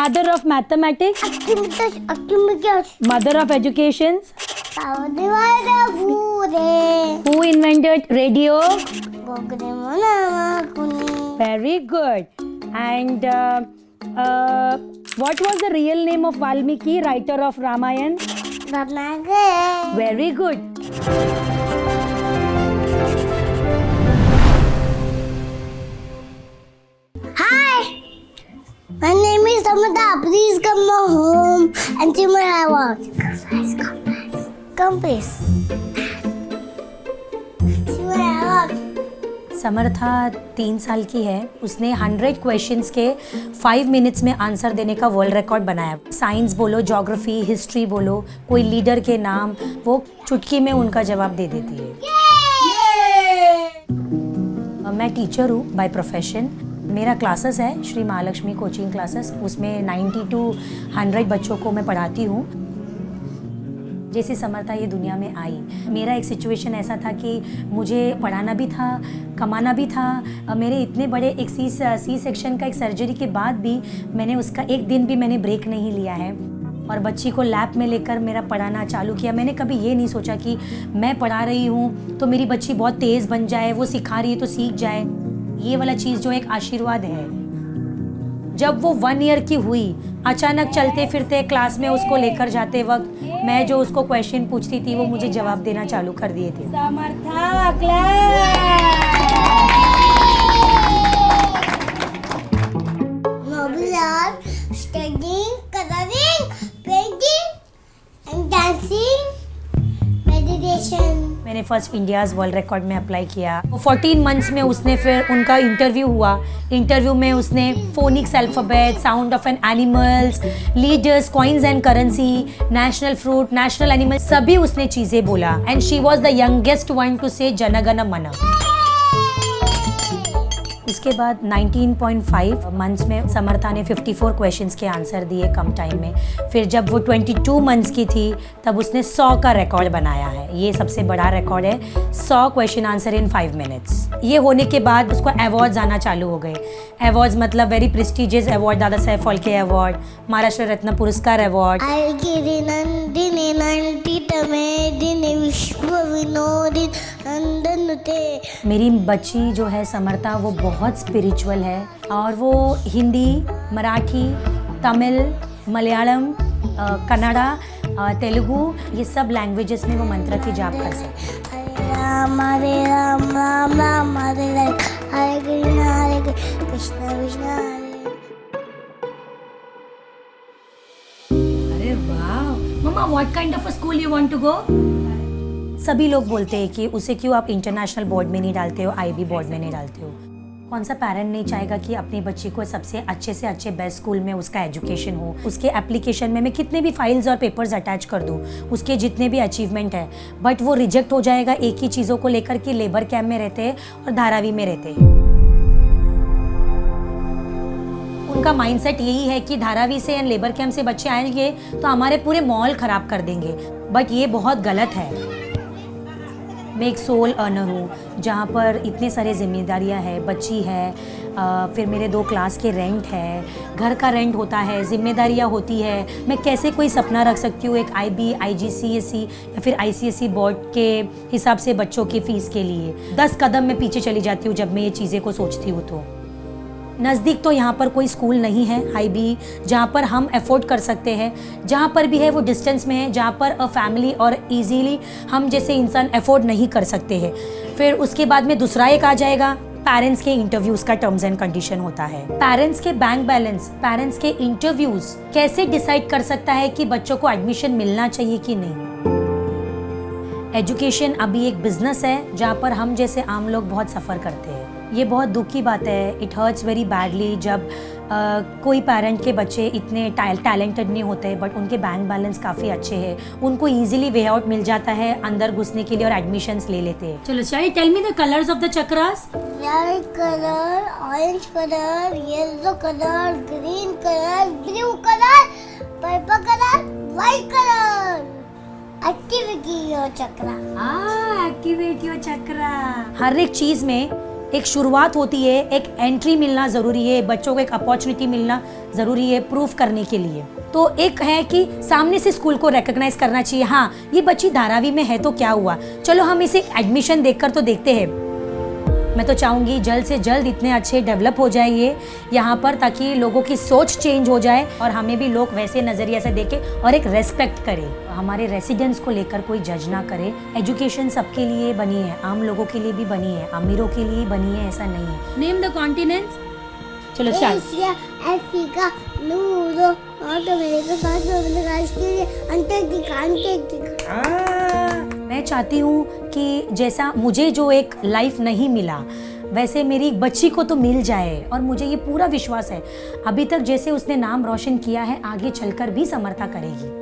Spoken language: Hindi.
Father of mathematics. Mother of education. Who invented radio? Very good. And what was the real name of Valmiki, writer of Ramayana? Very good. Hi, my name is Samantha. Please come home and see my work. Come please. See my work. समर्था 3 साल की है. उसने 100 क्वेश्चंस के 5 मिनट्स में आंसर देने का वर्ल्ड रिकॉर्ड बनाया. साइंस बोलो, ज्योग्राफी, हिस्ट्री बोलो, कोई लीडर के नाम, वो चुटकी में उनका जवाब दे देती है. मैं टीचर हूँ बाय प्रोफेशन. मेरा क्लासेस है श्री महालक्ष्मी कोचिंग क्लासेस. उसमें 90 to 100 बच्चों को मैं पढ़ाती हूँ. जैसे समर्था ये दुनिया में आई, मेरा एक सिचुएशन ऐसा था कि मुझे पढ़ाना भी था, कमाना भी था. मेरे इतने बड़े एक सी सेक्शन का एक सर्जरी के बाद भी मैंने उसका एक दिन भी मैंने ब्रेक नहीं लिया है और बच्ची को लैब में लेकर मेरा पढ़ाना चालू किया. मैंने कभी ये नहीं सोचा कि मैं पढ़ा रही हूँ तो मेरी बच्ची बहुत तेज़ बन जाए, वो सिखा रही है तो सीख जाए. ये वाला चीज़ जो एक आशीर्वाद है. जब वो 1 ईयर की हुई, अचानक चलते फिरते क्लास में उसको लेकर जाते वक्त मैं जो उसको क्वेश्चन पूछती थी वो मुझे जवाब देना चालू कर दिए थे. समर्था Hobbies are studying, coloring, painting, and dancing, meditation. मैंने फर्स्ट इंडियाज़ वर्ल्ड रिकॉर्ड में अप्लाई किया. 14 मंथ्स में उसने फिर उनका इंटरव्यू हुआ. इंटरव्यू में उसने phonics alphabet, sound of an animals, leaders, coins and currency, national fruit, national animal, सभी उसने चीज़ें बोला. And she was the youngest one to say Jana Gana मन. उसके बाद 19.5 मंथ्स में समर्था ने 54 क्वेश्चंस के आंसर दिए कम टाइम में. फिर जब वो 22 मंथ्स की थी तब उसने 100 का रिकॉर्ड बनाया है. ये सबसे बड़ा रिकॉर्ड है, 100 क्वेश्चन आंसर इन 5 मिनट्स. ये होने के बाद उसको अवार्ड्स आना चालू हो गए. अवार्ड्स मतलब very prestigious award, Dada Saheb Phalke award, Maharashtra रत्न पुरस्कार अवार्ड. मेरी बच्ची जो है समर्था वो बहुत स्पिरिचुअल है और वो हिंदी, मराठी, तमिल, मलयालम, कन्नड़ा, तेलुगु, ये सब लैंग्वेजेस में वो मंत्र की जाप कर सकती है. हरे राम राम राम हरे हरे कृष्ण कृष्ण हरे. अरे वाह mamma, what kind of a school you want to go? सभी लोग बोलते हैं कि उसे क्यों आप इंटरनेशनल बोर्ड में नहीं डालते हो, IB बोर्ड में नहीं डालते हो. कौन सा पेरेंट नहीं चाहेगा कि अपनी बच्ची को सबसे अच्छे से अच्छे बेस्ट स्कूल में उसका एजुकेशन हो. उसके एप्लीकेशन में मैं कितने भी फाइल्स और पेपर्स अटैच कर दूं, उसके जितने भी अचीवमेंट है, बट वो रिजेक्ट हो जाएगा एक ही चीज़ों को लेकर कि लेबर कैंप में रहते हैं और धारावी में रहते हैं. उनका माइंडसेट यही है कि धारावी से या लेबर कैंप से बच्चे आएंगे तो हमारे पूरे माहौल ख़राब कर देंगे, बट ये बहुत गलत है. मैं एक सोल अर्नर हूँ जहाँ पर इतने सारे जिम्मेदारियाँ हैं. बच्ची है, फिर मेरे 2 क्लास के रेंट है, घर का रेंट होता है, जिम्मेदारियाँ होती है. मैं कैसे कोई सपना रख सकती हूँ एक IB, IGCSE या फिर ICSE बोर्ड के हिसाब से बच्चों की फ़ीस के लिए. 10 कदम मैं पीछे चली जाती हूँ जब मैं ये चीज़ें को सोचती हूँ. तो नज़दीक तो यहाँ पर कोई स्कूल नहीं है IB जहाँ पर हम अफोर्ड कर सकते हैं. जहाँ पर भी है वो डिस्टेंस में है, जहाँ पर अ फैमिली और इजीली हम जैसे इंसान अफोर्ड नहीं कर सकते हैं. फिर उसके बाद में दूसरा एक आ जाएगा, पेरेंट्स के इंटरव्यूज़ का टर्म्स एंड कंडीशन होता है. पेरेंट्स के बैंक बैलेंस, पेरेंट्स के इंटरव्यूज़ कैसे डिसाइड कर सकता है कि बच्चों को एडमिशन मिलना चाहिए कि नहीं. एजुकेशन अभी एक बिजनेस है जहाँ पर हम जैसे आम लोग बहुत सफ़र करते हैं. ये बहुत दुख की बात है. इट हर्ट्स वेरी बैडली जब कोई पेरेंट के बच्चे इतने टैलेंटेड नहीं होते बट उनके बैंक बैलेंस काफ़ी अच्छे हैं, उनको इजीली वे आउट मिल जाता है अंदर घुसने के लिए और एडमिशंस ले लेते हैं. चलो Shahi, tell me the colours of the chakras. Red colour, orange colour, yellow colour, green colour, blue colour, purple colour, white colour. Activate your chakra. Activate your chakra. हर एक चीज़ में एक शुरुआत होती है, एक एंट्री मिलना ज़रूरी है, बच्चों को एक अपॉर्चुनिटी मिलना ज़रूरी है प्रूफ करने के लिए। तो एक है कि सामने से स्कूल को रिकॉग्नाइज करना चाहिए, हाँ ये बच्ची धारावी में है तो क्या हुआ, चलो हम इसे एडमिशन देखकर तो देखते हैं। मैं तो चाहूँगी जल्द से जल्द इतने अच्छे डेवलप हो जाए ये यहाँ पर, ताकि लोगों की सोच चेंज हो जाए और हमें भी लोग वैसे नज़रिए से देखें और एक रेस्पेक्ट करें, हमारे रेसिडेंट्स को लेकर कोई जज ना करे। एजुकेशन सबके लिए बनी है, आम लोगों के लिए भी बनी है, अमीरों के लिए बनी है, ऐसा नहीं है। नेम द कॉन्टिनेंट्स, चलो start. Asia, Africa, Europe, north America, south America, Australia, Antarctica. मैं चाहती हूँ कि जैसा मुझे जो एक लाइफ नहीं मिला वैसे मेरी बच्ची को तो मिल जाए, और मुझे ये पूरा विश्वास है अभी तक जैसे उसने नाम रोशन किया है आगे चलकर भी समर्था करेगी।